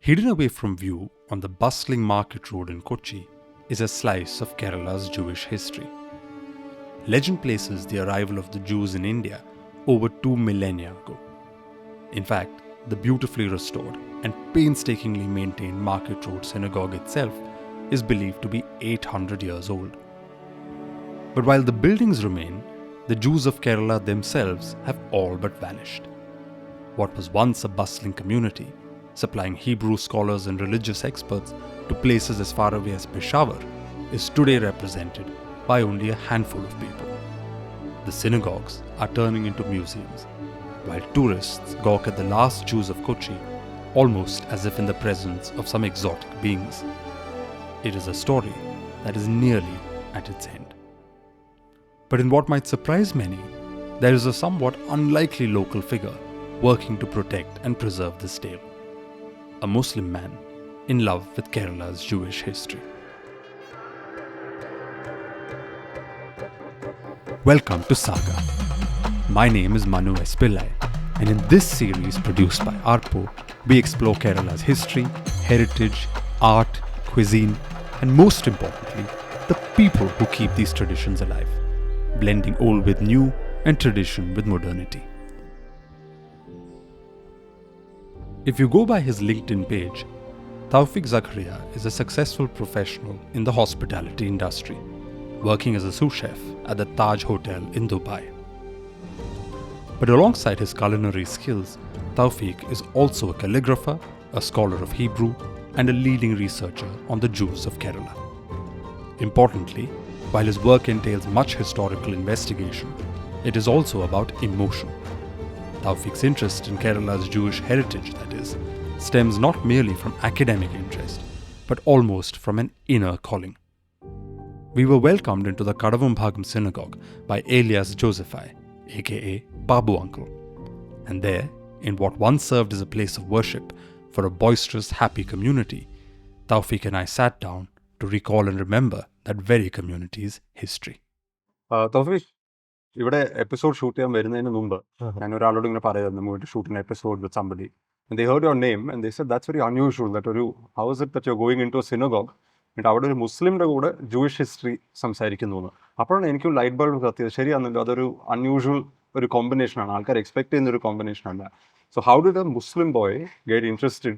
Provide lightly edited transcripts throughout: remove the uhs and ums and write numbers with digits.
Hidden away from view on the bustling market road in Kochi is a slice of Kerala's Jewish history. Legend places the arrival of the Jews in India over 2 millennia ago. In fact, the beautifully restored and painstakingly maintained Market Road Synagogue itself is believed to be 800 years old. But while the buildings remain, the Jews of Kerala themselves have all but vanished. What was once a bustling community, supplying Hebrew scholars and religious experts to places as far away as Peshawar, is today represented by only a handful of people. The synagogues are turning into museums, while tourists gawk at the last Jews of Kochi, almost as if in the presence of some exotic beings. It is a story that is nearly at its end. But in what might surprise many, there is a somewhat unlikely local figure working to protect and preserve this tale. A Muslim man in love with Kerala's Jewish history. Welcome to Saga. My name is Manu S. Pillai, and in this series produced by Arpo, we explore Kerala's history, heritage, art, cuisine, and most importantly, the people who keep these traditions alive, blending old with new and tradition with modernity. If you go by his LinkedIn page, Tawfiq Zakaria is a successful professional in the hospitality industry, working as a sous chef at the Taj Hotel in Dubai. But alongside his culinary skills, Tawfiq is also a calligrapher, a scholar of Hebrew, and a leading researcher on the Jews of Kerala. Importantly, while his work entails much historical investigation, it is also about emotion. Tawfiq's interest in Kerala's Jewish heritage, that is, stems not merely from academic interest, but almost from an inner calling. We were welcomed into the Kadavambagam synagogue by Elias Josephi, aka Babu Uncle. And there, in what once served as a place of worship for a boisterous, happy community, Tawfiq and I sat down to recall and remember that very community's history. Tawfiq, ഇവിടെ episode shoot ചെയ്യാൻ വരുന്നതിന് മുമ്പ് ഞാൻ ഒരാളോട് ഇങ്ങനെ പറയായിരുന്നു നമുക്ക് shoot an episode with somebody and they heard your name and they said that's very unusual that ഒരു how is it that you're going into a synagogue എന്നിട്ട് അവിടെ ഒരു മുസ്ലിമിന്റെ കൂടെ ജൂയിഷ് ഹിസ്റ്ററി സംസാരിക്കുന്നു. അപ്പോഴാണ് എനിക്കും ലൈറ്റ് ബൾബ് കത്തിയത്. ശരിയാണല്ലോ, അതൊരു അൺയൂഷ്വൽ ഒരു കോമ്പിനേഷനാണ്, ആൾക്കാർ എക്സ്പെക്ട് ചെയ്യുന്ന ഒരു കോമ്പിനേഷനല്ല. So how did a Muslim boy get interested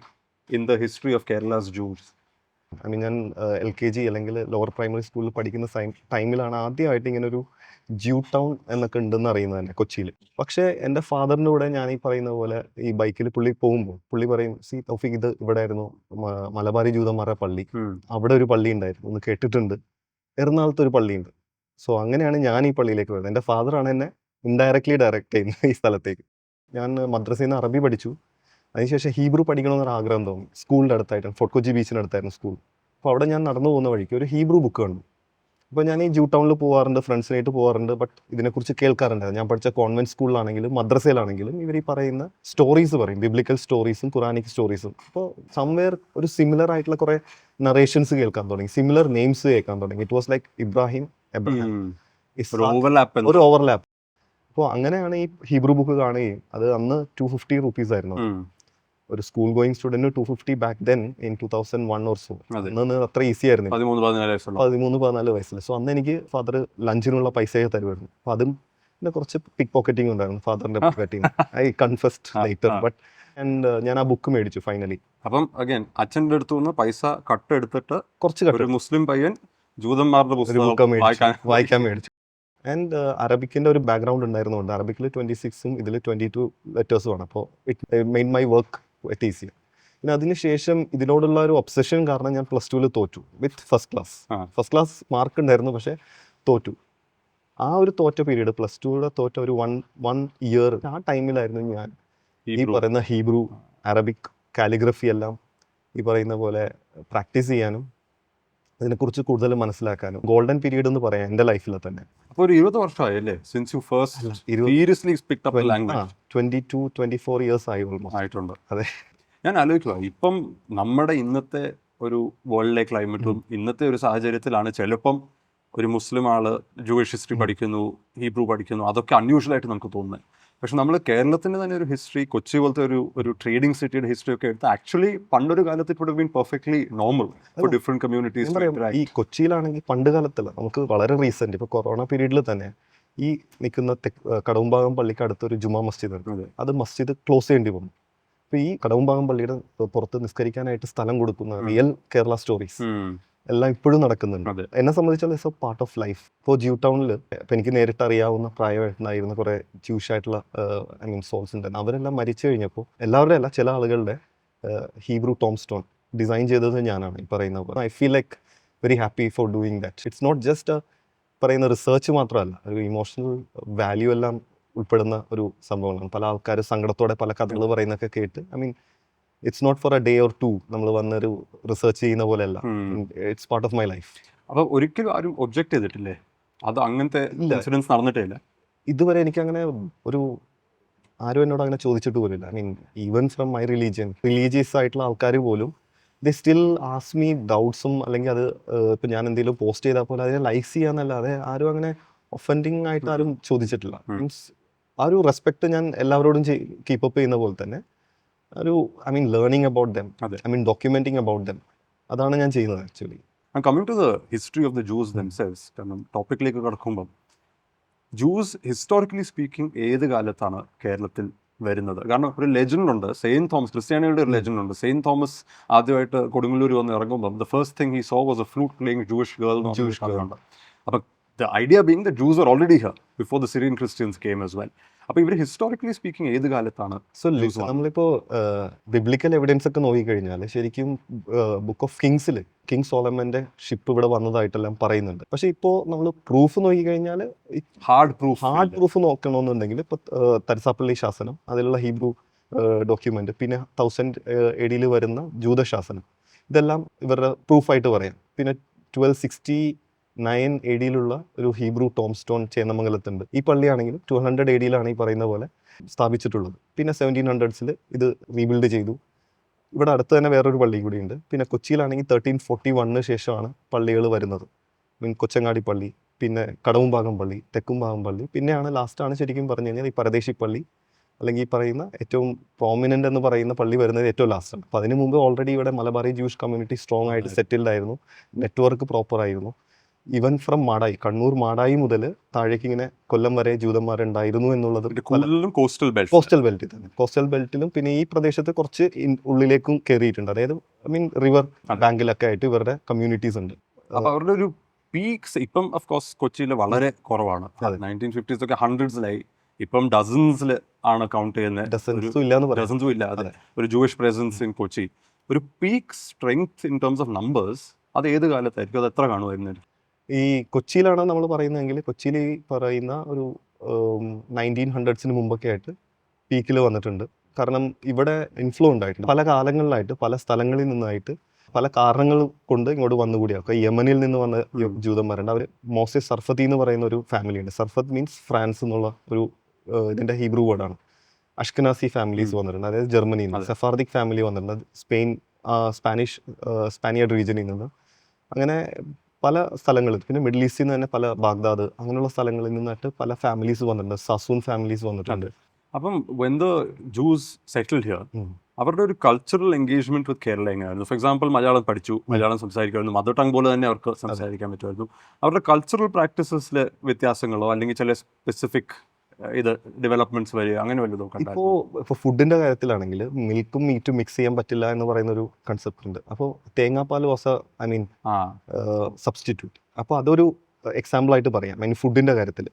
in the history of Kerala's Jews? ഞാൻ LKG അല്ലെങ്കിൽ ലോവർ പ്രൈമറി സ്കൂളിൽ പഠിക്കുന്ന ടൈമിലാണ് ആദ്യമായിട്ട് ഇങ്ങനെ ഒരു ജ്യൂ ടൗൺ എന്നൊക്കെ ഉണ്ടെന്ന് അറിയുന്നത് തന്നെ കൊച്ചിയിൽ. പക്ഷേ എൻ്റെ ഫാദറിൻ്റെ കൂടെ ഞാൻ ഈ പറയുന്ന പോലെ ഈ ബൈക്കിൽ പുള്ളി പോകുമ്പോൾ പുള്ളി പറയും, സി തൗഫീഖ്, ഇത് ഇവിടെ ആയിരുന്നു മലബാറി ജൂതന്മാരുടെ പള്ളി, അവിടെ ഒരു പള്ളി ഉണ്ടായിരുന്നു, ഒന്ന് കേട്ടിട്ടുണ്ട്, എറണാകുളത്ത് ഒരു പള്ളിയുണ്ട്. സോ അങ്ങനെയാണ് ഞാൻ ഈ പള്ളിയിലേക്ക് വരുന്നത്. എൻ്റെ ഫാദറാണ് എന്നെ ഇൻഡയറക്ട്ലി ഡയറക്റ്റ് ചെയ്യുന്നത് ഈ സ്ഥലത്തേക്ക്. ഞാൻ മദ്രസയിൽ നിന്ന് അറബി പഠിച്ചു. അതിനുശേഷം ഹീബ്രു പഠിക്കണമെന്നൊരു ആഗ്രഹം തോന്നി. സ്കൂളിൻ്റെ അടുത്തായിട്ട് ഫോർട്ട് കൊച്ചി ബീച്ചിനടുത്തായിരുന്നു സ്കൂൾ. അപ്പോൾ അവിടെ ഞാൻ നടന്നു പോകുന്ന വഴിക്ക് ഒരു ഹീബ്രു ബുക്ക് കണ്ടു. അപ്പോൾ ഞാൻ ഈ ജ്യൂ ടൗണിൽ പോകാറുണ്ട്, ഫ്രണ്ട്സിനായിട്ട് പോകാറുണ്ട്, ബട്ട് ഇതിനെക്കുറിച്ച് കേൾക്കാറുണ്ടായിരുന്നു. ഞാൻ പഠിച്ച കോൺവെൻറ്റ് സ്കൂളിലാണെങ്കിലും മദ്രസയിലാണെങ്കിലും ഇവർ ഈ പറയുന്ന സ്റ്റോറീസ് പറയും, ബിബ്ലിക്കൽ സ്റ്റോറീസും ഖുറാനിക് സ്റ്റോറീസും. അപ്പോൾ സംവെയർ ഒരു സിമിലർ ആയിട്ടുള്ള കുറേ നറേഷൻസ് കേൾക്കാൻ തുടങ്ങി, സിമിലർ നെയിംസ് കേൾക്കാൻ തുടങ്ങി. It was like Ibrahim, Abraham, ഒരു ഓവർലാപ്പ്. അപ്പോൾ അങ്ങനെയാണ് ഈ ഹീബ്രു ബുക്ക് കാണുകയും അത് അന്ന് 250 rupees ആയിരുന്നു. ഒരു school going student 250 back then in 2001 or so. അന്ന് അത്ര ഈസി ആയിരുന്നു, 13-14 വയസ്സിൽ. സോ അന്ന് എനിക്ക് ഫാദർ ലഞ്ചിനുള്ള പൈസയൊക്കെ തരുമായിരുന്നു. അപ്പോൾ അതും പിന്നെ കുറച്ച് പിക്ക് പോക്കറ്റിംഗ് ഉണ്ടായിരുന്നു ഫാദറിന്റെ pocketing. I confessed later, but and ഞാൻ ആ ബുക്ക് മേടിച്ചു ഫൈനലി. അപ്പം അഗൈൻ അച്ഛൻ്റെ അടുത്ത് നിന്ന് പൈസ കട്ടെടുത്തിട്ട് കുറച്ച് മുസ്ലിം പയ്യൻ ജൂതന്മാരുടെ പുസ്തകം വായിക്കാൻ മേടിച്ചു. ആൻഡ് അറബിക്കിൻ്റെ ഒരു ബാക്ക്ഗ്രൗണ്ട് ഉണ്ടായിരുന്നുകൊണ്ട് അറബിക്കിൽ 26ഉം ഇതിൽ 22 ലെറ്റേഴ്സുമാണ്. അപ്പോൾ it made my work at easier. പിന്നെ അതിനുശേഷം ഇതിനോടുള്ള ഒരു ഒബ്സഷൻ കാരണം ഞാൻ +2 തോറ്റു വിത്ത് ഫസ്റ്റ് ക്ലാസ് മാർക്ക് ഉണ്ടായിരുന്നു, പക്ഷേ തോറ്റു. ആ ഒരു തോറ്റ പീരീഡ്, +2 തോറ്റ ഒരു വൺ ഇയർ, ആ ടൈമിലായിരുന്നു ഞാൻ ഈ പറയുന്ന ഹീബ്രു, അറബിക്, കാലിഗ്രഫി എല്ലാം ഈ പറയുന്ന പോലെ പ്രാക്ടീസ് ചെയ്യാനും അതിനെക്കുറിച്ച് കൂടുതൽ മനസ്സിലാക്കാനും. ഗോൾഡൻ പീരീഡ് എന്ന് പറയാം എൻ്റെ ലൈഫിൽ തന്നെ. അപ്പോൾ ഒരു 20 വർഷമായല്ലേ since you first seriously picked up the language? 22-24 years ആയിട്ടുണ്ട്. അതെ. ഞാൻ ആലോചിക്കുക, ഇപ്പം നമ്മുടെ ഇന്നത്തെ ഒരു വേൾഡിലെ ക്ലൈമറ്റും ഇന്നത്തെ ഒരു സാഹചര്യത്തിലാണ് ചിലപ്പം ഒരു മുസ്ലിം ആള് ജൂയിഷ് ഹിസ്റ്ററി പഠിക്കുന്നു, ഹീബ്രു പഠിക്കുന്നു, അതൊക്കെ അൺയൂഷ്വൽ ആയിട്ട് നമുക്ക് തോന്നുന്നത്. പക്ഷെ നമ്മൾ കേരളത്തിന്റെ തന്നെ ഒരു ഹിസ്റ്ററി, കൊച്ചി പോലത്തെ ഒരു ട്രേഡിംഗ് സിറ്റിയുടെ ഹിസ്റ്ററി ഒക്കെ എടുത്ത് ആക്ച്വലി പണ്ടൊരു കാലത്ത് it would been perfectly normal for different communities. ഈ കൊച്ചിയിലാണെങ്കിൽ പണ്ട് കാലത്തല്ല, നമുക്ക് വളരെ റീസെന്റ് ഇപ്പോൾ കൊറോണ പീരീഡിൽ തന്നെ ഈ നിൽക്കുന്ന കടവുംഭാഗം പള്ളിക്ക് അടുത്തൊരു ജുമാ മസ്ജിദ് ഉണ്ട്. അത് മസ്ജിദ് ക്ലോസ് ചെയ്യേണ്ടി വന്നു. അപ്പോൾ ഈ കടവുംഭാഗം പള്ളിയുടെ പുറത്ത് നിസ്കരിക്കാനായിട്ട് സ്ഥലം കൊടുക്കുന്ന റിയൽ കേരള സ്റ്റോറീസ് എല്ലാം ഇപ്പോഴും നടക്കുന്നുണ്ട്. എന്നെ സംബന്ധിച്ചാൽ it's a part of life. ഇപ്പോൾ ജ്യൂ ടൗണിൽ ഇപ്പം എനിക്ക് നേരിട്ട് അറിയാവുന്ന പ്രായമായിട്ടുണ്ടായിരുന്ന കുറേ ജൂഷ് ആയിട്ടുള്ള സോൾസ് ഉണ്ട്. അവരെല്ലാം മരിച്ചു കഴിഞ്ഞപ്പോൾ എല്ലാവരുടെ അല്ല, ചില ആളുകളുടെ ഹീബ്രു ടോം സ്റ്റോൺ ഡിസൈൻ ചെയ്തത് ഞാനാണ് ഈ പറയുന്ന പോലെ. I feel like very happy for doing that. It's not just പറയുന്ന റിസർച്ച് മാത്രമല്ല, ഒരു ഇമോഷണൽ വാല്യൂ എല്ലാം ഉൾപ്പെടുന്ന ഒരു സംഭവങ്ങളാണ്. പല ആൾക്കാർ സങ്കടത്തോടെ പല കഥകൾ പറയുന്നതൊക്കെ കേട്ട് it's not for a day or two നമ്മൾ വന്നൊരു റിസർച്ച് ചെയ്യുന്ന പോലെ അല്ല. It's part of my life. അപ്പോൾ ഒരിക്കലും ആരും ഒബ്ജക്ട് ചെയ്തിട്ടില്ലേ? അത് അങ്ങനത്തെ ഇൻസിഡൻസ് നടന്നിട്ടേ ഇല്ല ഇതുവരെ. എനിക്കങ്ങനെ ആരും എന്നോട് അങ്ങനെ ചോദിച്ചിട്ട് പോലില്ല. ഈവൻ ഫ്രം മൈ റിലീജിയസ് ആയിട്ടുള്ള ആൾക്കാർ പോലും ദേ സ്റ്റിൽ ആസ്ക് മീ ഡൗട്ട്സും, അല്ലെങ്കിൽ അത് ഇപ്പം ഞാൻ എന്തെങ്കിലും പോസ്റ്റ് ചെയ്താൽ പോലും അതിനെ ലൈക്ക് ചെയ്യാന്നല്ലാതെ ആരും അങ്ങനെ ഒഫൻഡിങ് ആയിട്ട് ആരും ചോദിച്ചിട്ടില്ല. മീൻസ് ആ ഒരു റെസ്പെക്ട് ഞാൻ എല്ലാവരോടും കീപ്പപ്പ് ചെയ്യുന്ന പോലെ തന്നെ ഒരു learning about them, documenting about them, അതാണ് ഞാൻ ചെയ്യുന്നത് actually. Coming to the history of the Jews themselves, കാരണം ടോപ്പിക്കിലേക്ക് കടക്കുമ്പം ജൂസ് ഹിസ്റ്റോറിക്കലി സ്പീക്കിംഗ് ഏത് കാലത്താണ് കേരളത്തിൽ വരുന്നത്? കാരണം ഒരു ലെജൻഡ് ഉണ്ട്, സെയിന്റ് തോമസ്, ക്രിസ്ത്യാനികളുടെ ഒരു ലെജൻഡ് ഉണ്ട്. സെയിന്റ് തോമസ് ആദ്യമായിട്ട് കൊടുങ്ങല്ലൂർ വന്ന് ഇറങ്ങുമ്പോൾ the first thing he so was A flute playing Jewish girl. അപ്പം the idea being that Jews were already here before the Syrian Christians came as well. അപ്പോൾ ഇവർ historically speaking ഏത് കാലത്താണ്? നമ്മളിപ്പോൾ ബിബ്ലിക്കൽ എവിഡൻസ് ഒക്കെ നോക്കിക്കഴിഞ്ഞാൽ ശരിക്കും ബുക്ക് ഓഫ് കിങ് സോളമന്റെ ഷിപ്പ് ഇവിടെ വന്നതായിട്ടെല്ലാം പറയുന്നുണ്ട്. പക്ഷെ ഇപ്പോൾ നമ്മൾ പ്രൂഫ് നോക്കിക്കഴിഞ്ഞാൽ ഹാർഡ് പ്രൂഫ് നോക്കണമെന്നുണ്ടെങ്കിൽ ഇപ്പോൾ തരിസാപ്പള്ളി ശാസനം, അതിലുള്ള ഹീബ്രു ഡോക്യുമെന്റ്, പിന്നെ 1000 AD വരുന്ന ജൂതശാസനം, ഇതെല്ലാം ഇവരുടെ പ്രൂഫായിട്ട് പറയാം. പിന്നെ 1269 AD ഒരു ഹീബ്രു ടോം സ്റ്റോൺ ചേന്നമംഗലത്തുണ്ട്. ഈ പള്ളിയാണെങ്കിൽ 200 AD ഈ പറയുന്ന പോലെ സ്ഥാപിച്ചിട്ടുള്ളത്. പിന്നെ 1700s ഇത് റീബിൽഡ് ചെയ്തു. ഇവിടെ അടുത്ത് തന്നെ വേറൊരു പള്ളി കൂടിയുണ്ട്. പിന്നെ കൊച്ചിയിലാണെങ്കിൽ 1341 ശേഷമാണ് പള്ളികൾ വരുന്നത്. കൊച്ചങ്ങാടി പള്ളി, പിന്നെ കടവുംഭാഗം പള്ളി, തെക്കുംഭാഗം പള്ളി, പിന്നെയാണ് ലാസ്റ്റാണ് ശരിക്കും പറഞ്ഞു കഴിഞ്ഞാൽ ഈ പരദേശി പള്ളി, അല്ലെങ്കിൽ ഈ പറയുന്ന ഏറ്റവും പ്രോമിനൻ്റ് എന്ന് പറയുന്ന പള്ളി വരുന്നത് ഏറ്റവും ലാസ്റ്റാണ്. അപ്പോൾ അതിന് മുമ്പ് ഓൾറെഡി ഇവിടെ മലബാറി ജൂയിഷ് കമ്മ്യൂണിറ്റി സ്ട്രോങ് ആയിട്ട് സെറ്റിൽഡ് ആയിരുന്നു, നെറ്റ്വർക്ക് പ്രോപ്പർ ആയിരുന്നു. ഈവൻ ഫ്രം മാടായി, കണ്ണൂർ മാടായി മുതൽ താഴേക്ക് ഇങ്ങനെ കൊല്ലം വരെ ജൂതന്മാരുണ്ടായിരുന്നു എന്നുള്ളത് കോസ്റ്റൽ ബെൽറ്റിൽ തന്നെ, കോസ്റ്റൽ ബെൽറ്റിലും പിന്നെ ഈ പ്രദേശത്ത് കുറച്ച് ഉള്ളിലേക്കും കയറിയിട്ടുണ്ട്. അതായത് റിവർ ബാങ്കിലൊക്കെ ആയിട്ട് ഇവരുടെ കമ്മ്യൂണിറ്റീസ് ഉണ്ട്. അപ്പോൾ അവരുടെ ഒരു പീക്സ് ഇപ്പം ഓഫ് കോഴ്സ് കൊച്ചിയിൽ വളരെ കുറവാണ്. 1950s ഒക്കെ ഹൺഡ്രഡ്സിലായി, ഇപ്പം ഡസൻസിൽ ആണ് കൗണ്ട് ചെയ്യുന്നത്. ഡസൻസും ഇല്ല. അതെ, ഒരു ജൂയിഷ് പ്രസൻസ് ഇൻ കൊച്ചി. ഒരു peak strength in terms of numbers അത് ഏത് കാലത്തായിരിക്കും? അത് എത്ര കാണുമായിരുന്നു? ഈ കൊച്ചിയിലാണ് നമ്മൾ പറയുന്നതെങ്കിൽ കൊച്ചിയിൽ ഈ പറയുന്ന ഒരു 1900s മുമ്പൊക്കെ ആയിട്ട് പീക്കിൽ വന്നിട്ടുണ്ട്. കാരണം ഇവിടെ ഇൻഫ്ലോ ഉണ്ടായിട്ടുണ്ട് പല കാലങ്ങളിലായിട്ട്, പല സ്ഥലങ്ങളിൽ നിന്നായിട്ട്, പല കാരണങ്ങൾ കൊണ്ട് ഇങ്ങോട്ട് വന്നുകൂടിയാണ്. യമനിൽ നിന്ന് വന്ന ജൂതന്മാരുണ്ട്. അവർ മോസെ സർഫത്തി എന്ന് പറയുന്ന ഒരു ഫാമിലി ഉണ്ട്. സർഫത്ത് മീൻസ് ഫ്രാൻസ് എന്നുള്ള ഒരു ഇതിൻ്റെ ഹീബ്രു വേർഡാണ്. അഷ്കനാസി ഫാമിലീസ് വന്നിട്ടുണ്ട്, അതായത് ജർമ്മനിയിൽ നിന്ന്. സെഫാർദിക് ഫാമിലി വന്നിട്ടുണ്ട്, സ്പാനിയഡ് റീജിയനിൽ നിന്ന്. അങ്ങനെ പല സ്ഥലങ്ങളിൽ, പിന്നെ മിഡിൽ ഈസ്റ്റിൽ നിന്ന് തന്നെ പല ബാഗ്ദാദ് അങ്ങനെയുള്ള സ്ഥലങ്ങളിൽ നിന്നായിട്ട് പല ഫാമിലീസ് വന്നിട്ടുണ്ട്. സസൂൺ ഫാമിലീസ് വന്നിട്ടുണ്ട്. അപ്പം when the Jews settled here, അവരുടെ ഒരു കൾച്ചറൽ എൻഗേജ്മെന്റ് വിത്ത് കേരള എങ്ങനെയായിരുന്നു? ഫോർ എക്സാമ്പിൾ മലയാളം പഠിച്ചു, മലയാളം സംസാരിക്കുമായിരുന്നു, മദർ ടങ് പോലെ തന്നെ അവർക്ക് സംസാരിക്കാൻ പറ്റുമായിരുന്നു. അവരുടെ കൾച്ചറൽ പ്രാക്ടീസസിൽ വ്യത്യാസങ്ങളോ അല്ലെങ്കിൽ ചില സ്പെസിഫിക് ഇത് ഡെവലപ്മെന്റ്സ് വരിക അങ്ങനെ വല്ലതും? ഇപ്പോൾ ഫുഡിന്റെ കാര്യത്തിലാണെങ്കിൽ മിൽക്കും മീറ്റും മിക്സ് ചെയ്യാൻ പറ്റില്ല എന്ന് പറയുന്ന ഒരു കൺസെപ്റ്റ് ഉണ്ട്. അപ്പോൾ തേങ്ങാപ്പാൽ വാസ് സബ്സ്റ്റിറ്റ്യൂട്ട്. അപ്പോൾ അതൊരു എക്സാമ്പിൾ ആയിട്ട് പറയാം ഫുഡിന്റെ കാര്യത്തിൽ.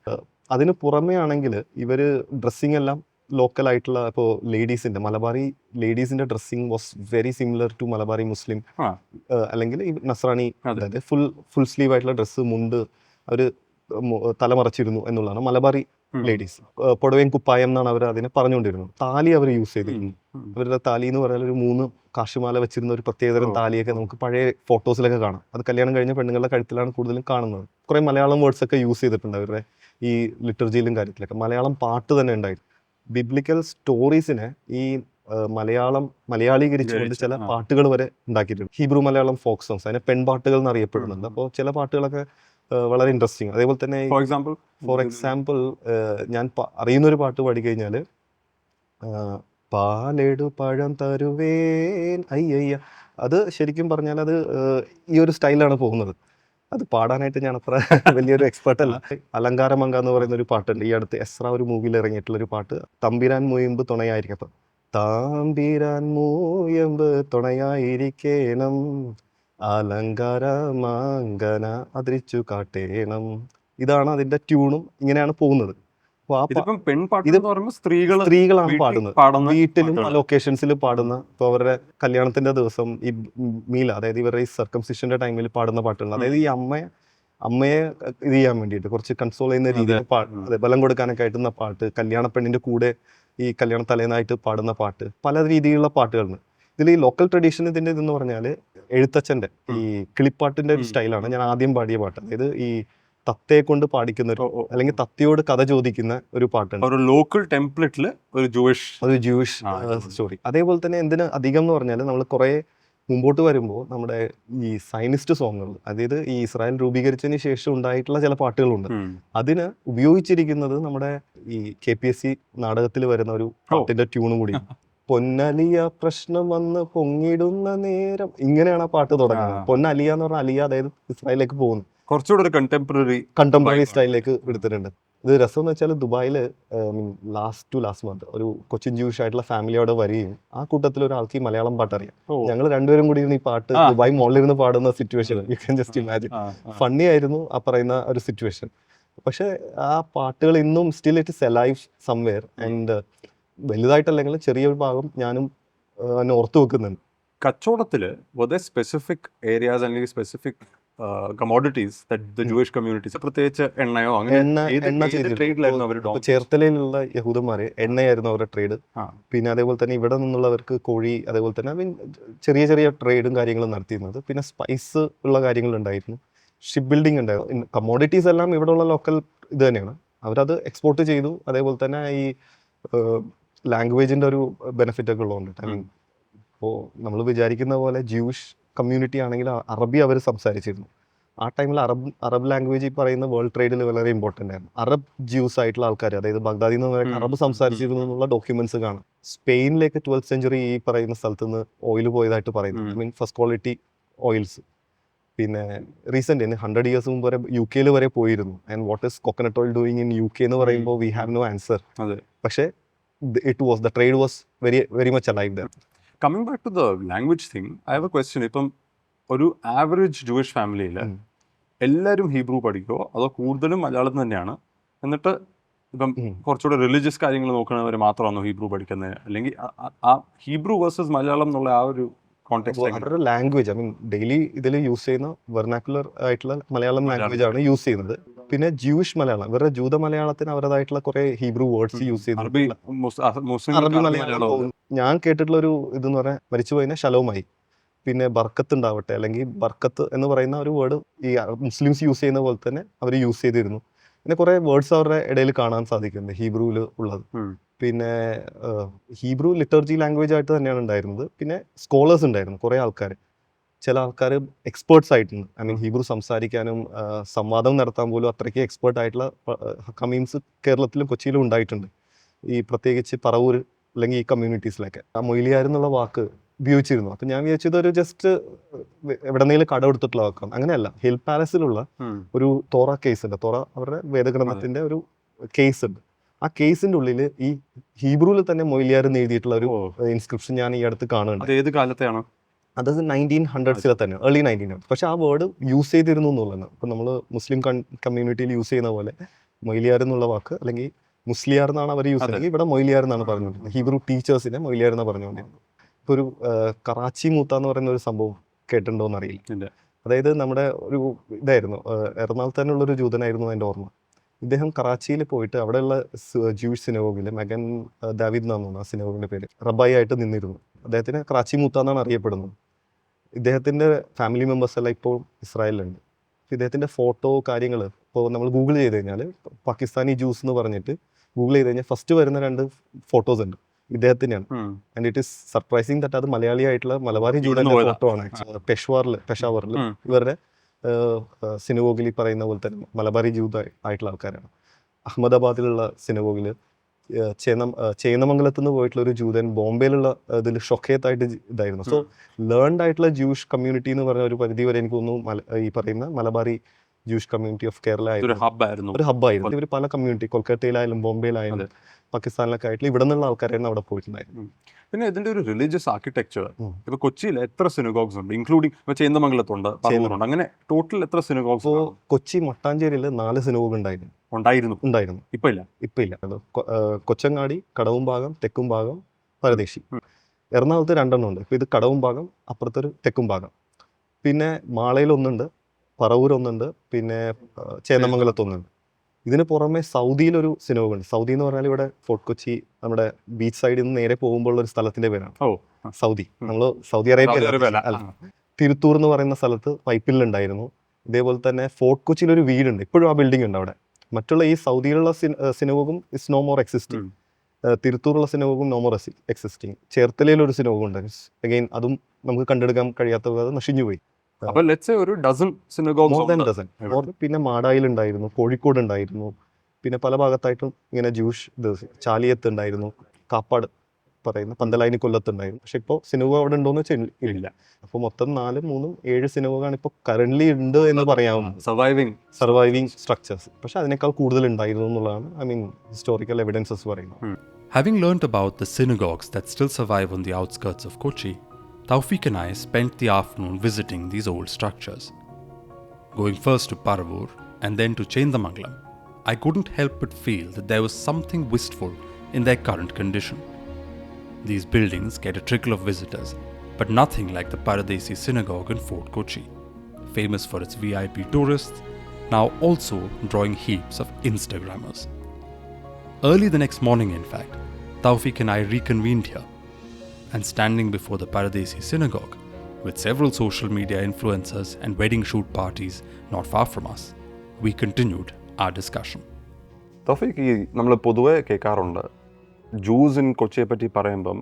അതിന് പുറമേ ആണെങ്കിൽ ഇവർ ഡ്രസ്സിങ് എല്ലാം ലോക്കൽ ആയിട്ടുള്ള, ഇപ്പോൾ ലേഡീസിന്റെ മലബാറി ലേഡീസിന്റെ dressing was very similar to Malabari Muslim അല്ലെങ്കിൽ നസ്രാണി. അതായത് ഫുൾ സ്ലീവ് ആയിട്ടുള്ള ഡ്രസ്സ്, മുണ്ട്, അവർ തലമറച്ചിരുന്നു എന്നുള്ളതാണ് മലബാറി ലേഡീസ്. പുടവയും കുപ്പായം എന്നാണ് അവർ അതിനെ പറഞ്ഞുകൊണ്ടിരുന്നത്. താലി അവർ യൂസ് ചെയ്തിരുന്നു. അവരുടെ താലി എന്ന് പറഞ്ഞാൽ ഒരു 3 കാശുമാല വെച്ചിരുന്ന ഒരു പ്രത്യേകതരം താലിയൊക്കെ നമുക്ക് പഴയ ഫോട്ടോസിലൊക്കെ കാണാം. അത് കല്യാണം കഴിഞ്ഞ പെണ്ണുങ്ങളുടെ കഴുത്തിലാണ് കൂടുതലും കാണുന്നത്. കുറേ മലയാളം വേർഡ്സ് ഒക്കെ യൂസ് ചെയ്തിട്ടുണ്ട് അവരുടെ ഈ ലിറ്റർജിയിലും കാര്യത്തിലൊക്കെ. മലയാളം പാട്ട് തന്നെ ഉണ്ടായിരുന്നു. ബിബ്ലിക്കൽ സ്റ്റോറീസിനെ ഈ മലയാളീകരിച്ചുകൊണ്ട് ചില പാട്ടുകൾ വരെ ഉണ്ടാക്കിയിട്ടുണ്ട്. ഹീബ്രു മലയാളം ഫോക്ക് സോങ്സ്, അതിനെ പെൺപാട്ടുകൾ എന്നറിയപ്പെടുന്നുണ്ട്. അപ്പോൾ ചില പാട്ടുകളൊക്കെ വളരെ ഇൻട്രസ്റ്റിംഗ്. അതേപോലെ തന്നെ ഫോർ എക്സാമ്പിൾ ഫോർ എക്സാമ്പിൾ ഞാൻ അറിയുന്നൊരു പാട്ട് പാടിക്കഴിഞ്ഞാൽ പാലേടു പഴം തരുവേൻ അയ്യയ്യ, അത് ശരിക്കും പറഞ്ഞാൽ അത് ഈ ഒരു സ്റ്റൈലാണ് പോകുന്നത്. അത് പാടാനായിട്ട് ഞാൻ അത്ര വലിയൊരു എക്സ്പെർട്ട് അല്ല. അലങ്കാരമങ്ക എന്ന് പറയുന്ന ഒരു പാട്ടുണ്ട്, ഈ അടുത്ത് എസ്ര ഒരു മൂവിയിൽ ഇറങ്ങിയിട്ടുള്ള ഒരു പാട്ട്. തമ്പീരാൻ മൂയമ്പ് തുണയായിരിക്കും. അപ്പം താമ്പീരാൻ മൂയമ്പ് തുണയായിരിക്കണം, അലങ്കാരമാങ്കന അതിരിച്ചു കാട്ടേണം. ഇതാണ് അതിന്റെ ട്യൂണും, ഇങ്ങനെയാണ് പോകുന്നത്. അപ്പോൾ ഇതിപ്പം പെൺപാട്ട് എന്ന് പറയുമ്പോൾ സ്ത്രീകളാണ് പാടുന്നത്, വീട്ടിലും പാട്ടുകൾ. ലൊക്കേഷൻസിൽ പാടുന്ന. ഇപ്പോൾ അവരുടെ കല്യാണത്തിന്റെ ദിവസം ഈ മീല, അതായത് ഇവരുടെ ഈ സർക്കംസിഷന്റെ ടൈമിൽ പാടുന്ന പാട്ടുകൾ, അതായത് ഈ അമ്മയെ ഇത് ചെയ്യാൻ വേണ്ടിയിട്ട് കുറച്ച് കൺസോൾ ചെയ്യുന്ന രീതിയിൽ അതെ, ബലം കൊടുക്കാനൊക്കെ ആയിട്ടുന്ന പാട്ട്, കല്യാണ പെണ്ണിന്റെ കൂടെ ഈ കല്യാണ തലേന്നായിട്ട് പാടുന്ന പാട്ട്, പല രീതിയിലുള്ള പാട്ടുകളുണ്ട്. ഇതിൽ ഈ ലോക്കൽ ട്രഡീഷൻ ഇതിന്റെ ഇതെന്ന് പറഞ്ഞാൽ എഴുത്തച്ഛന്റെ ഈ കിളിപ്പാട്ടിന്റെ ഒരു സ്റ്റൈലാണ് ഞാൻ ആദ്യം പാടിയ പാട്ട്. അതായത് ഈ തത്തയെ കൊണ്ട് പാടിക്കുന്ന ഒരു, അല്ലെങ്കിൽ തത്തയോട് കഥ ചോദിക്കുന്ന ഒരു പാട്ടുണ്ട്. ഒരു ലോക്കൽ ടെംപ്ലേറ്റിൽ ഒരു ജൂയിഷ് സ്റ്റോറി. അതേപോലെ തന്നെ എന്തിന് അധികം എന്ന് പറഞ്ഞാൽ നമ്മൾ കുറെ മുമ്പോട്ട് വരുമ്പോൾ നമ്മുടെ ഈ സയനിസ്റ്റ് സോങ്ങുകൾ, അതായത് ഈ ഇസ്രായേൽ രൂപീകരിച്ചതിന് ശേഷം ഉണ്ടായിട്ടുള്ള ചില പാട്ടുകളുണ്ട്. അതിന് ഉപയോഗിച്ചിരിക്കുന്നത് നമ്മുടെ ഈ KPSC നാടകത്തിൽ വരുന്ന ഒരു പാട്ടിന്റെ ട്യൂണും കൂടി. പൊന്നലിയ പ്രശ്നം വന്ന് പൊങ്ങിടുന്ന നേരം, ഇങ്ങനെയാണ് ആ പാട്ട് തുടങ്ങുന്നത്. പൊന്നലിയ എന്ന് പറഞ്ഞാൽ അലിയ, അതായത് ഇസ്രായേലിലേക്ക് പോകുന്നു. കുറച്ചുകൂടെ ഒരു കണ്ടംപററി സ്റ്റൈലിലേക്ക് എടുത്തിട്ടുണ്ട്. ഇത് രസം എന്ന് വെച്ചാൽ ദുബായിൽ ലാസ്റ്റ് മന്ത് ഒരു കൊച്ചിൻ ജൂയിഷ് ആയിട്ടുള്ള ഫാമിലി അവിടെ വരികയും ആ കൂട്ടത്തിൽ ഒരാൾക്ക് ഈ മലയാളം പാട്ട് അറിയാം. ഞങ്ങൾ രണ്ടുപേരും കൂടി ഈ പാട്ട് ദുബായ് മോളിലിരുന്ന് പാടുന്ന situation you can just imagine. Funny ആയിരുന്നു ആ പറയുന്ന ഒരു സിറ്റുവേഷൻ. പക്ഷെ ആ പാട്ടുകൾ ഇന്നും still it is alive somewhere. And വലുതായിട്ടല്ലെങ്കിൽ ചെറിയൊരു ഭാഗം ഞാനും ഓർത്തു വെക്കുന്നുണ്ട്. കച്ചവടത്തില് സ്പെസിഫിക് ഏരിയാസ് അല്ലെങ്കിൽ specific commodities the Jewish communities, പ്രത്യേകിച്ച് എണ്ണയോ അങ്ങനെ ചേർത്തലയിലുള്ള യഹൂദന്മാര് എണ്ണയായിരുന്നു അവരുടെ ട്രേഡ്. പിന്നെ അതേപോലെ തന്നെ ഇവിടെ നിന്നുള്ളവർക്ക് കോഴി, അതേപോലെ തന്നെ ചെറിയ ചെറിയ ട്രേഡും കാര്യങ്ങളും നടത്തിയിരുന്നത്. പിന്നെ സ്പൈസ് ഉള്ള കാര്യങ്ങൾ ഉണ്ടായിരുന്നു, ഷിപ്പ് ബിൽഡിംഗ് ഉണ്ടായിരുന്നു. കമോഡിറ്റീസ് എല്ലാം ഇവിടെ ഉള്ള ലോക്കൽ ഇത് തന്നെയാണ്, അവരത് എക്സ്പോർട്ട് ചെയ്തു. അതേപോലെ തന്നെ ഈ ലാംഗ്വേജിന്റെ ഒരു ബെനിഫിറ്റ് ഒക്കെ ഉള്ളതുകൊണ്ട്, ഐ മീൻ ഇപ്പോൾ നമ്മൾ വിചാരിക്കുന്ന പോലെ ജൂയിഷ് കമ്മ്യൂണിറ്റി ആണെങ്കിൽ അറബി അവർ സംസാരിച്ചിരുന്നു. ആ ടൈമിൽ അറബ് ലാംഗ്വേജ് ഈ പറയുന്ന വേൾഡ് ട്രേഡിൽ വളരെ ഇമ്പോർട്ടൻ്റ് ആയിരുന്നു. അറബ് ജ്യൂസ് ആയിട്ടുള്ള ആൾക്കാർ, അതായത് ബഗ്ദാദിൽ നിന്ന് അറബ് സംസാരിച്ചിരുന്നു എന്നുള്ള ഡോക്യുമെന്റ്സ് കാണാം. സ്പെയിനിലേക്ക് 12th century ഈ പറയുന്ന സ്ഥലത്ത് നിന്ന് ഓയിൽ പോയതായിട്ട് പറയുന്നു, I mean first quality oils. പിന്നെ റീസെന്റ് 100 years മുമ്പ് വരെ UK വരെ പോയിരുന്നു. And what is coconut oil doing in UK എന്ന് പറയുമ്പോൾ വി ഹാവ് നോ ആൻസർ. പക്ഷേ the trade was very much alive there. Coming back to the language thing, I have a question. ഇപ്പം ഒരു average Jewish ഫാമിലിയിൽ എല്ലാവരും Hebrew പഠിക്കുമോ അതോ കൂടുതലും മലയാളം തന്നെയാണ്? എന്നിട്ട് ഇപ്പം കുറച്ചുകൂടെ റിലീജിയസ് കാര്യങ്ങൾ നോക്കുന്നവർ മാത്രമാണോ ഹീബ്രു പഠിക്കുന്നത്? അല്ലെങ്കിൽ ആ ഹീബ്രു വേഴ്സസ് മലയാളം എന്നുള്ള ആ ഒരു അവരുടെ ലാംഗ്വേജ്, ഐ മീൻ ഡെയിലി ഇതിൽ യൂസ് ചെയ്യുന്ന വെർനാക്കുലർ ആയിട്ടുള്ള മലയാളം ലാംഗ്വേജ് ആണ് യൂസ് ചെയ്യുന്നത്. പിന്നെ ജൂയിഷ് മലയാളം, ഇവരുടെ ജൂത മലയാളത്തിന് അവരുടേതായിട്ടുള്ള കുറെ ഹീബ്രു വേർഡ്സ് യൂസ് ചെയ്യുന്നത്. അറബി മലയാളം ഞാൻ കേട്ടിട്ടുള്ള ഒരു ഇതെന്ന് പറഞ്ഞാൽ മരിച്ചുപോയതിനെ ശലോമായി, പിന്നെ ബർക്കത്ത് ഉണ്ടാവട്ടെ, അല്ലെങ്കിൽ ബർക്കത്ത് എന്ന് പറയുന്ന ഒരു വേർഡ് ഈ മുസ്ലിംസ് യൂസ് ചെയ്യുന്ന പോലെ തന്നെ അവർ യൂസ് ചെയ്തിരുന്നു. പിന്നെ കുറെ വേർഡ്സ് അവരുടെ ഇടയിൽ കാണാൻ സാധിക്കുന്നുണ്ട് ഹീബ്രുവിൽ ഉള്ളത്. പിന്നെ ഹീബ്രു ലിറ്റർജി ലാംഗ്വേജ് ആയിട്ട് തന്നെയാണ് ഉണ്ടായിരുന്നത്. പിന്നെ സ്കോളേഴ്സ് ഉണ്ടായിരുന്നു കുറേ ആൾക്കാർ, ചില ആൾക്കാർ എക്സ്പേർട്സ് ആയിട്ടുണ്ട്. ഐ മീൻ ഹീബ്രു സംസാരിക്കാനും സംവാദം നടത്താൻ പോലും അത്രയ്ക്ക് എക്സ്പേർട്ട് ആയിട്ടുള്ള കമീൻസ് കേരളത്തിലും കൊച്ചിയിലും ഉണ്ടായിട്ടുണ്ട്. ഈ പ്രത്യേകിച്ച് പറവൂർ അല്ലെങ്കിൽ ഈ കമ്മ്യൂണിറ്റീസിലൊക്കെ ആ മൊയ്ലിയാർ എന്നുള്ള വാക്ക് ഉപയോഗിച്ചിരുന്നു. അപ്പം ഞാൻ വിചാരിച്ചത് ഒരു ജസ്റ്റ് എവിടെന്നെങ്കിലും കട എടുത്തിട്ടുള്ള വാക്കാണ്. അങ്ങനെയല്ല, ഹിൽ പാലസിലുള്ള ഒരു തോറ കേസ് ഉണ്ട്. തോറ അവരുടെ വേദഗ്രന്ഥത്തിന്റെ ഒരു കേസ് ഉണ്ട്. ആ കേസിന്റെ ഉള്ളിൽ ഈ ഹീബ്രുവിൽ തന്നെ മൊയ്ലിയാർ എന്ന് എഴുതിയിട്ടുള്ള ഒരു ഇൻസ്ക്രിപ്ഷൻ ഞാൻ ഈ അടുത്ത് കാണുന്നുണ്ട്. ഏത് കാലത്തെയാണ്? അത് 1900s തന്നെ, ഏർലി 1900s. പക്ഷെ ആ വേർഡ് യൂസ് ചെയ്തിരുന്നു എന്നുള്ളതാണ്. ഇപ്പം നമ്മൾ മുസ്ലിം കമ്മ്യൂണിറ്റിയിൽ യൂസ് ചെയ്യുന്ന പോലെ മൊയ്ലിയാർ എന്നുള്ള വാക്ക്, അല്ലെങ്കിൽ മുസ്ലിയാർ എന്നാണ് അവർ യൂസ് ചെയ്യുന്നത്. ഇവിടെ മൊയ്ലിയാർ എന്നാണ് പറഞ്ഞുകൊണ്ടിരുന്നത്. ഹീബ്രു ടീച്ചേഴ്സിനെ മൊയ്ലിയാർ എന്നാണ് പറഞ്ഞുകൊണ്ടിരുന്നത്. ഇപ്പോൾ ഒരു കറാച്ചി മൂത്ത എന്ന് പറയുന്ന ഒരു സംഭവം കേട്ടിട്ടുണ്ടോ എന്നറിയില്ല. അതായത് നമ്മുടെ ഒരു ഇതായിരുന്നു, എറണാകുളത്ത് തന്നെയുള്ളൊരു ജൂതനായിരുന്നു എൻ്റെ ഓർമ്മ. ഇദ്ദേഹം കറാച്ചിയിൽ പോയിട്ട് അവിടെയുള്ള ജൂയിഷ് സിനഗോഗിൽ മെഗൻ ദാവിദ് എന്നാണ് തോന്നുന്നു ആ സിനഗോഗിൻ്റെ പേര്, റബ്ബായി ആയിട്ട് നിന്നിരുന്നു. അദ്ദേഹത്തിന് കറാച്ചി മൂത്ത എന്നാണ് അറിയപ്പെടുന്നത്. ഇദ്ദേഹത്തിൻ്റെ ഫാമിലി മെമ്പേഴ്സ് എല്ലാം ഇപ്പോൾ ഇസ്രായേലിലുണ്ട്. ഇദ്ദേഹത്തിൻ്റെ ഫോട്ടോ കാര്യങ്ങൾ ഇപ്പോൾ നമ്മൾ ഗൂഗിൾ ചെയ്ത് കഴിഞ്ഞാൽ പാകിസ്ഥാനി ജ്യൂസ് എന്ന് പറഞ്ഞിട്ട് ഗൂഗിൾ ചെയ്ത് കഴിഞ്ഞാൽ ഫസ്റ്റ് വരുന്ന 2 ഫോട്ടോസ് ഉണ്ട്, ഇദ്ദേഹത്തിനെയാണ്. And it is surprising that അത് മലയാളി ആയിട്ടുള്ള മലബാറി ജൂതന്റെ ഫോട്ടോ ആണ്. പെഷാവറിൽ ഇവരുടെ സിനഗോഗിൽ പറയുന്ന പോലെ തന്നെ മലബാറി ജൂത ആയിട്ടുള്ള ആൾക്കാരാണ്. അഹമ്മദാബാദിലുള്ള സിനഗോഗിൽ ചേന്നമംഗലത്ത് നിന്ന് പോയിട്ടുള്ള ഒരു ജൂതൻ ബോംബെയിലുള്ള ഇതിൽ ഷൊക്കേത്തായിട്ട് ഇതായിരുന്നു. സോ ലേൺഡ് ആയിട്ടുള്ള ജൂഷ് കമ്മ്യൂണിറ്റി എന്ന് പറഞ്ഞ ഒരു പരിധി വരെ എനിക്ക് തോന്നുന്നു ഈ പറയുന്ന മലബാറി ജൂഷ് കമ്മ്യൂണിറ്റി ഓഫ് കേരള ഒരു ഹബ്ബായിരുന്നു. ഒരു ഹബ്ബായിരുന്നു. ഇവർ പല കമ്മ്യൂണിറ്റി കൊൽക്കത്തയിലായാലും ബോംബെയിലായാലും പാകിസ്ഥാനിലൊക്കെ ആയിട്ടുള്ള ഇവിടെ നിന്നുള്ള ആൾക്കാരായിരുന്നു അവിടെ പോയിട്ടുണ്ടായിരുന്നു. പിന്നെ ഇതിന്റെ ഒരു റിലീജിയസ് ആർക്കിടെക്ചർ ഇപ്പൊ കൊച്ചിയിൽ എത്ര സിനഗോഗ്സ് ഉണ്ട്, ഇൻക്ലൂഡിംഗ് ചേന്ദമംഗലത്തുണ്ട്, പറവൂരുണ്ട്, അങ്ങനെ ടോട്ടൽ എത്ര സിനഗോഗ്സ്? ഇപ്പോൾ കൊച്ചി മട്ടാഞ്ചേരിയിൽ 4 സിനഗോഗ് ഉണ്ടായിരുന്നു. ഇപ്പൊ ഇല്ല. അത് കൊച്ചങ്ങാടി, കടവുംഭാഗം, തെക്കുംഭാഗം, പരദേശി. എറണാകുളത്ത് 2 ഉണ്ട്. ഇപ്പോൾ ഇത് കടവുംഭാഗം, അപ്പുറത്തൊരു തെക്കുംഭാഗം. പിന്നെ മാളയിൽ ഒന്നുണ്ട്, പറവൂർ ഒന്നുണ്ട്, പിന്നെ ചേന്നമംഗലത്ത് ഒന്നുണ്ട്. ഇതിന് പുറമെ സൗദിയിലൊരു സിനഗോഗ് ഉണ്ട്. സൗദി എന്ന് പറഞ്ഞാൽ ഇവിടെ ഫോർട്ട് കൊച്ചി നമ്മുടെ ബീച്ച് സൈഡിൽ നിന്ന് നേരെ പോകുമ്പോൾ ഒരു സ്ഥലത്തിന്റെ പേരാണ് സൗദി. നമ്മൾ സൗദി അറേബ്യ അല്ല, തിരുത്തൂർ എന്ന് പറയുന്ന സ്ഥലത്ത് പൈപ്പിലുണ്ടായിരുന്നു. ഇതേപോലെ തന്നെ ഫോർട്ട് കൊച്ചിയിൽ ഒരു വീടുണ്ട്, ഇപ്പോഴും ആ ബിൽഡിംഗ് ഉണ്ട് അവിടെ. മറ്റുള്ള ഈ സൗദിയിലുള്ള സിനഗോഗും ഇസ് നോ മോർ എക്സിസ്റ്റിംഗ്. തിരുത്തൂറുള്ള സിനഗോഗും നോ മോർ എക്സിസ്റ്റിംഗ്. ചേർത്തലയിലൊരു സിനഗോഗ് ഉണ്ട്. അഗൈൻ അതും നമുക്ക് കണ്ടെടുക്കാൻ കഴിയാത്ത നശിഞ്ഞുപോയി. അപ്പോൾ ലെറ്റ്സ് സേ ഒരു ഡസൻ സിനഗോഗ്സ്. പിന്നെ മാടായിൽ ഉണ്ടായിരുന്നു, കോഴിക്കോട് ഉണ്ടായിരുന്നു, പിന്നെ പല ഭാഗത്തായിട്ടും ഇങ്ങനെ ജൂഷ് ചാലിയത്ത് ഉണ്ടായിരുന്നു, കാപ്പാട് പറയുന്ന പന്തലായിനി കൊല്ലത്തുണ്ടായിരുന്നു. പക്ഷെ ഇപ്പോൾ സിനഗോഗ് അവിടെ ഉണ്ടോന്ന് വെച്ചാൽ ഇല്ല. അപ്പോൾ മൊത്തം 4, 3, 7 സിനഗോഗാണ് ഇപ്പോൾ കറന്റ്ലി ഉണ്ട് എന്ന് പറയാവുന്ന സർവൈവിങ് സ്ട്രക്ചേഴ്സ്. പക്ഷെ അതിനേക്കാൾ കൂടുതൽ ഉണ്ടായിരുന്നു എന്നുള്ളതാണ് ഹിസ്റ്റോറിക്കൽ എവിഡൻസസ് പറയുന്നത്. Having learnt about the synagogues that still survive on the outskirts of Kochi, Tawfiq and I spent the afternoon visiting these old structures. Going first to Paravur and then to Chendamangalam, I couldn't help but feel that there was something wistful in their current condition. These buildings get a trickle of visitors, but nothing like the Paradesi Synagogue in Fort Kochi, famous for its VIP tourists, now also drawing heaps of Instagrammers. Early the next morning, in fact, Tawfiq and I reconvened here, and standing before the Paradesi Synagogue, with several social media influencers and wedding shoot parties not far from us, we continued our discussion. Thoufeeq, ഈ നമ്മൾ പൊതുവെ കേൾക്കാറുണ്ട് Jews in കൊച്ചിയെ പറ്റി പറയുമ്പം